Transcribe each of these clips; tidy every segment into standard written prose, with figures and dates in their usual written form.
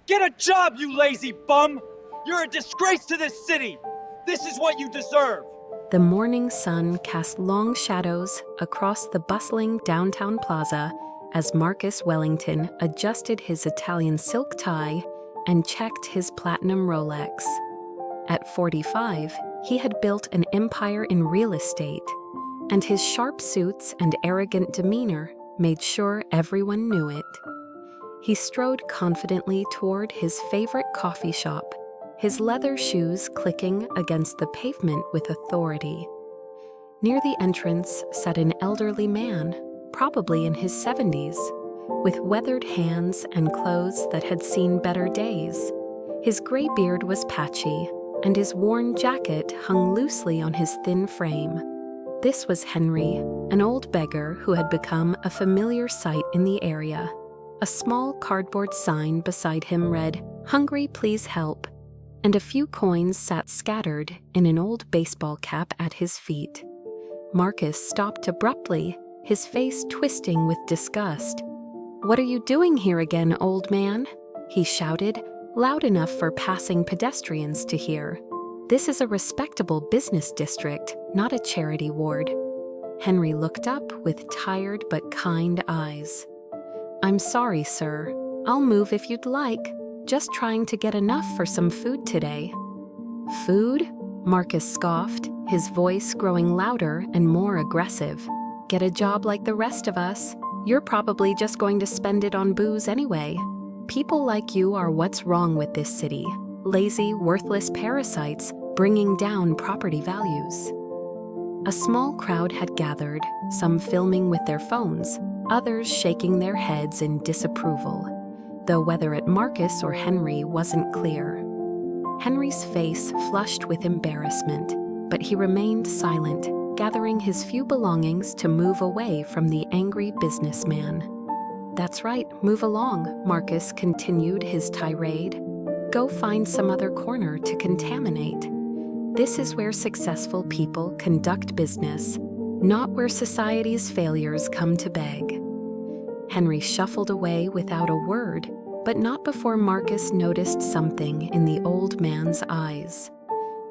Get a job, you lazy bum! You're a disgrace to this city! This is what you deserve! The morning sun cast long shadows across the bustling downtown plaza as Marcus Wellington adjusted his Italian silk tie and checked his platinum Rolex. At 45, he had built an empire in real estate, and his sharp suits and arrogant demeanor made sure everyone knew it. He strode confidently toward his favorite coffee shop, his leather shoes clicking against the pavement with authority. Near the entrance sat an elderly man, probably in his 70s, with weathered hands and clothes that had seen better days. His gray beard was patchy, and his worn jacket hung loosely on his thin frame. This was Henry, an old beggar who had become a familiar sight in the area. A small cardboard sign beside him read, "Hungry, please help," and a few coins sat scattered in an old baseball cap at his feet. Marcus stopped abruptly, his face twisting with disgust. "What are you doing here again, old man?" he shouted, loud enough for passing pedestrians to hear. "This is a respectable business district, not a charity ward." Henry looked up with tired but kind eyes. "I'm sorry, sir. I'll move if you'd like. Just trying to get enough for some food today." "Food?" Marcus scoffed, his voice growing louder and more aggressive. "Get a job like the rest of us. You're probably just going to spend it on booze anyway. People like you are what's wrong with this city. Lazy, worthless parasites bringing down property values." A small crowd had gathered, some filming with their phones, others shaking their heads in disapproval, though whether at Marcus or Henry wasn't clear. Henry's face flushed with embarrassment, but he remained silent, gathering his few belongings to move away from the angry businessman. "That's right, move along," Marcus continued his tirade. "Go find some other corner to contaminate. This is where successful people conduct business, not where society's failures come to beg." Henry shuffled away without a word, but not before Marcus noticed something in the old man's eyes.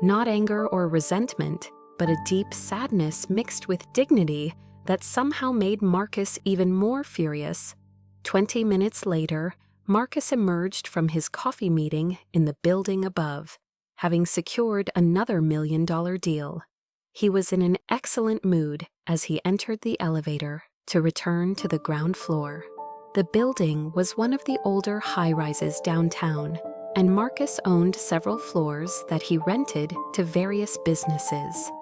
Not anger or resentment, but a deep sadness mixed with dignity that somehow made Marcus even more furious. 20 minutes later, Marcus emerged from his coffee meeting in the building above, having secured another $1 million deal. He was in an excellent mood as he entered the elevator to return to the ground floor. The building was one of the older high-rises downtown, and Marcus owned several floors that he rented to various businesses.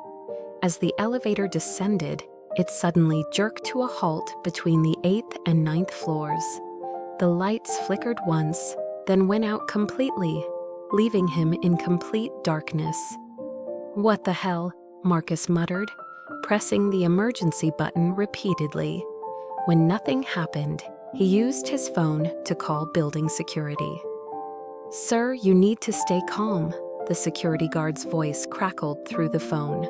As the elevator descended, it suddenly jerked to a halt between the 8th and 9th floors. The lights flickered once, then went out completely, leaving him in complete darkness. "What the hell?" Marcus muttered, pressing the emergency button repeatedly. When nothing happened, he used his phone to call building security. "Sir, you need to stay calm," the security guard's voice crackled through the phone.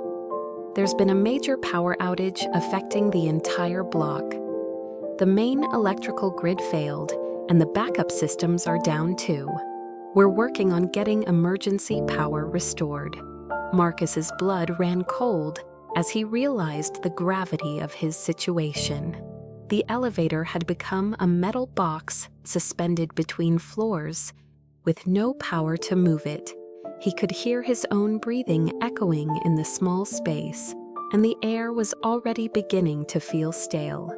"There's been a major power outage affecting the entire block. The main electrical grid failed, and the backup systems are down too. We're working on getting emergency power restored." Marcus's blood ran cold as he realized the gravity of his situation. The elevator had become a metal box suspended between floors, with no power to move it. He could hear his own breathing echoing in the small space, and the air was already beginning to feel stale.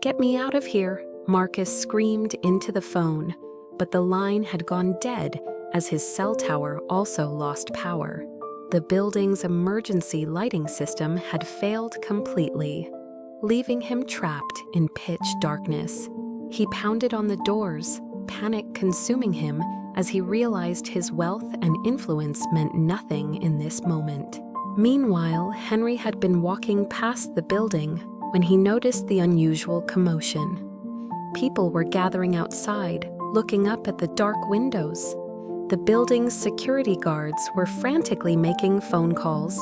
"Get me out of here," Marcus screamed into the phone, but the line had gone dead as his cell tower also lost power. The building's emergency lighting system had failed completely, leaving him trapped in pitch darkness. He pounded on the doors, panic consuming him as he realized his wealth and influence meant nothing in this moment. Meanwhile, Henry had been walking past the building when he noticed the unusual commotion. People were gathering outside, looking up at the dark windows. The building's security guards were frantically making phone calls,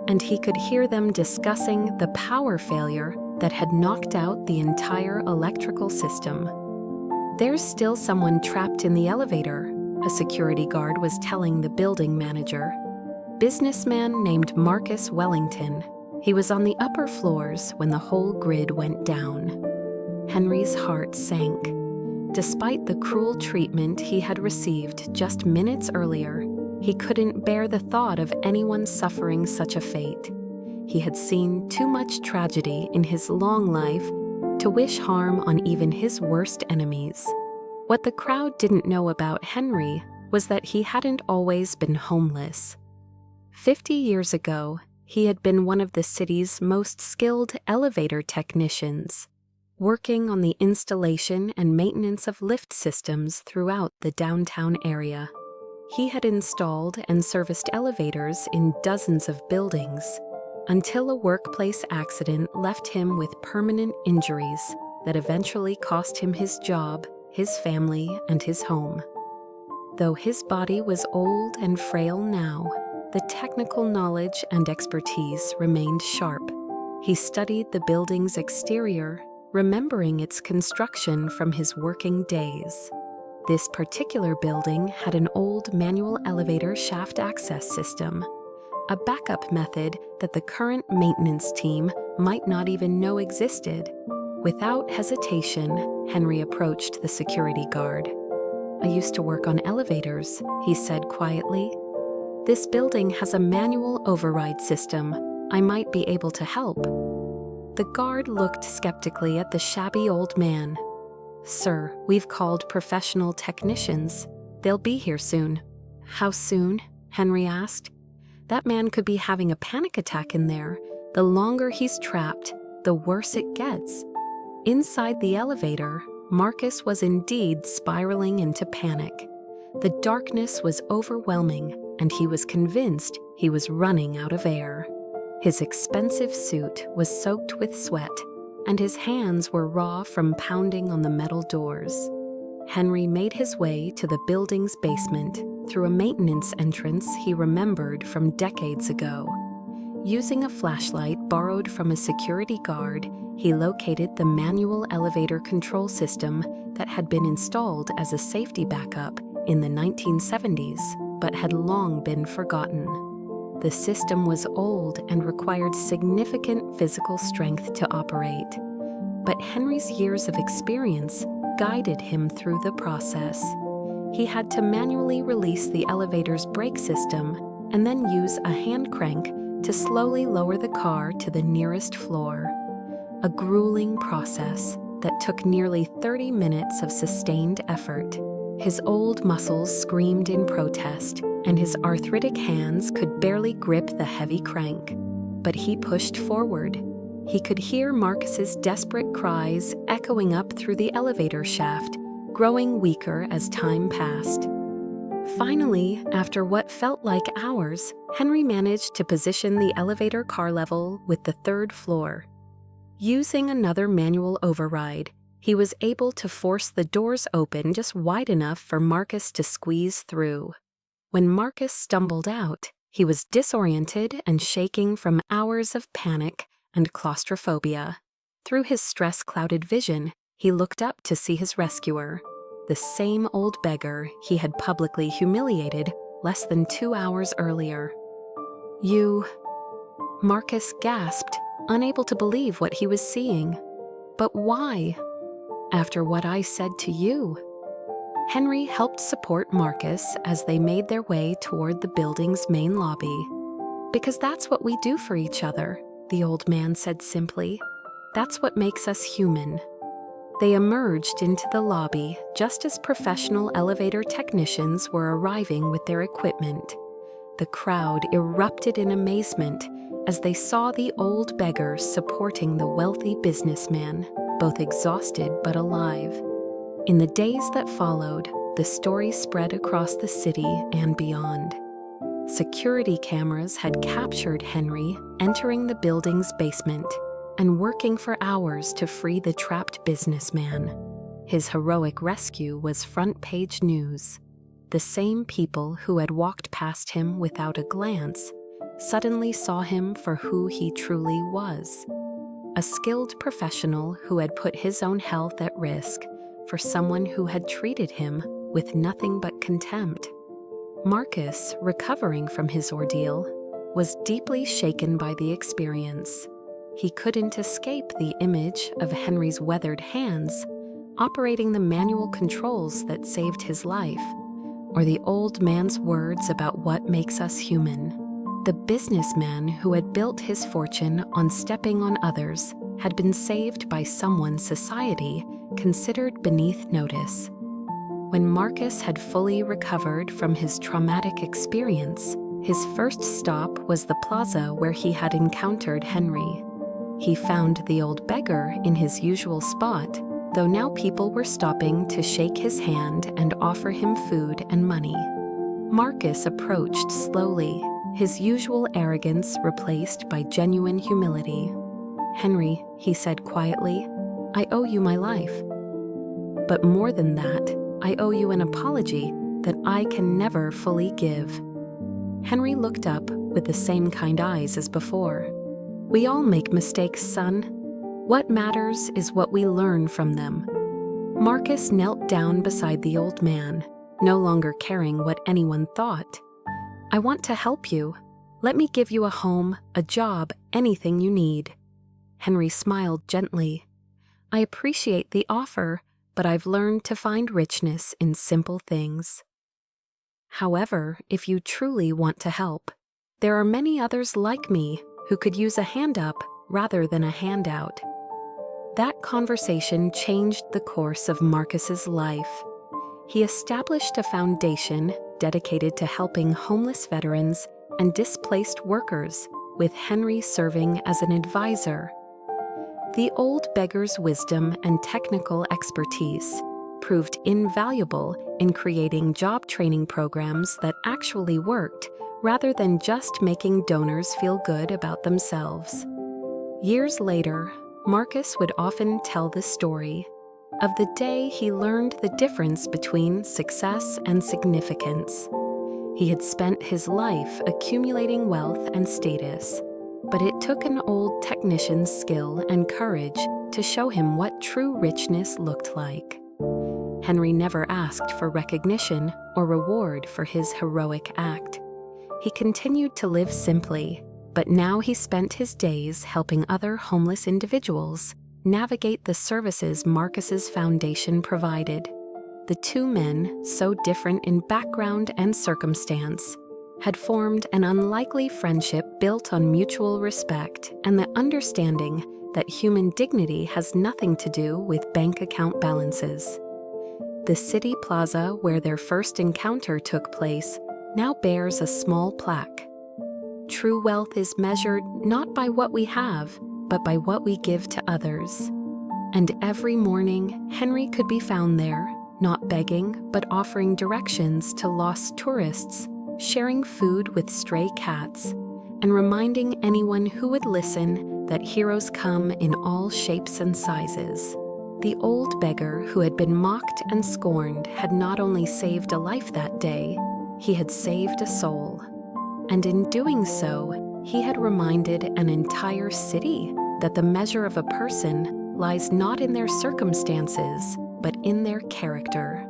and he could hear them discussing the power failure that had knocked out the entire electrical system. "There's still someone trapped in the elevator," a security guard was telling the building manager. Businessman named Marcus Wellington. He was on the upper floors when the whole grid went down. Henry's heart sank. Despite the cruel treatment he had received just minutes earlier, he couldn't bear the thought of anyone suffering such a fate. He had seen too much tragedy in his long life to wish harm on even his worst enemies. What the crowd didn't know about Henry was that he hadn't always been homeless. 50 years ago, he had been one of the city's most skilled elevator technicians, working on the installation and maintenance of lift systems throughout the downtown area. He had installed and serviced elevators in dozens of buildings until a workplace accident left him with permanent injuries that eventually cost him his job, his family, and his home. Though his body was old and frail now, the technical knowledge and expertise remained sharp. He studied the building's exterior, remembering its construction from his working days. This particular building had an old manual elevator shaft access system, a backup method that the current maintenance team might not even know existed. Without hesitation, Henry approached the security guard. "I used to work on elevators," he said quietly. "This building has a manual override system. I might be able to help." The guard looked skeptically at the shabby old man. "Sir, we've called professional technicians. They'll be here soon." "How soon?" Henry asked. That man could be having a panic attack in there. The longer he's trapped, the worse it gets. Inside the elevator, Marcus was indeed spiraling into panic. The darkness was overwhelming, and he was convinced he was running out of air. His expensive suit was soaked with sweat, and his hands were raw from pounding on the metal doors. Henry made his way to the building's basement through a maintenance entrance he remembered from decades ago. Using a flashlight borrowed from a security guard, he located the manual elevator control system that had been installed as a safety backup in the 1970s, but had long been forgotten. The system was old and required significant physical strength to operate, but Henry's years of experience guided him through the process. He had to manually release the elevator's brake system and then use a hand crank to slowly lower the car to the nearest floor. A grueling process that took nearly 30 minutes of sustained effort. His old muscles screamed in protest, and his arthritic hands could barely grip the heavy crank. But he pushed forward. He could hear Marcus's desperate cries echoing up through the elevator shaft, growing weaker as time passed. Finally, after what felt like hours, Henry managed to position the elevator car level with the third floor. Using another manual override, he was able to force the doors open just wide enough for Marcus to squeeze through. When Marcus stumbled out, he was disoriented and shaking from hours of panic and claustrophobia. Through his stress-clouded vision, he looked up to see his rescuer, the same old beggar he had publicly humiliated less than 2 hours earlier. "You..." Marcus gasped, unable to believe what he was seeing. "But why?" "After what I said to you." Henry helped support Marcus as they made their way toward the building's main lobby. "Because that's what we do for each other," the old man said simply. "That's what makes us human." They emerged into the lobby just as professional elevator technicians were arriving with their equipment. The crowd erupted in amazement as they saw the old beggar supporting the wealthy businessman, both exhausted but alive. In the days that followed, the story spread across the city and beyond. Security cameras had captured Henry entering the building's basement and working for hours to free the trapped businessman. His heroic rescue was front-page news. The same people who had walked past him without a glance suddenly saw him for who he truly was. A skilled professional who had put his own health at risk for someone who had treated him with nothing but contempt. Marcus, recovering from his ordeal, was deeply shaken by the experience. He couldn't escape the image of Henry's weathered hands operating the manual controls that saved his life, or the old man's words about what makes us human. The businessman who had built his fortune on stepping on others had been saved by someone society considered beneath notice. When Marcus had fully recovered from his traumatic experience, his first stop was the plaza where he had encountered Henry. He found the old beggar in his usual spot, though now people were stopping to shake his hand and offer him food and money. Marcus approached slowly, his usual arrogance replaced by genuine humility. "Henry," he said quietly, "I owe you my life. But more than that, I owe you an apology that I can never fully give." Henry looked up with the same kind eyes as before. "We all make mistakes, son. What matters is what we learn from them." Marcus knelt down beside the old man, no longer caring what anyone thought. "I want to help you. Let me give you a home, a job, anything you need." Henry smiled gently. "I appreciate the offer, but I've learned to find richness in simple things. However, if you truly want to help, there are many others like me who could use a hand up rather than a handout." That conversation changed the course of Marcus's life. He established a foundation dedicated to helping homeless veterans and displaced workers, with Henry serving as an advisor. The old beggar's wisdom and technical expertise proved invaluable in creating job training programs that actually worked, rather than just making donors feel good about themselves. Years later, Marcus would often tell the story of the day he learned the difference between success and significance. He had spent his life accumulating wealth and status, but it took an old technician's skill and courage to show him what true richness looked like. Henry never asked for recognition or reward for his heroic act. He continued to live simply, but now he spent his days helping other homeless individuals navigate the services Marcus's foundation provided. The two men, so different in background and circumstance, had formed an unlikely friendship built on mutual respect and the understanding that human dignity has nothing to do with bank account balances. The city plaza where their first encounter took place now bears a small plaque. True wealth is measured not by what we have, but by what we give to others. And every morning, Henry could be found there, not begging, but offering directions to lost tourists, sharing food with stray cats, and reminding anyone who would listen that heroes come in all shapes and sizes. The old beggar who had been mocked and scorned had not only saved a life that day, he had saved a soul. And in doing so, he had reminded an entire city that the measure of a person lies not in their circumstances, but in their character.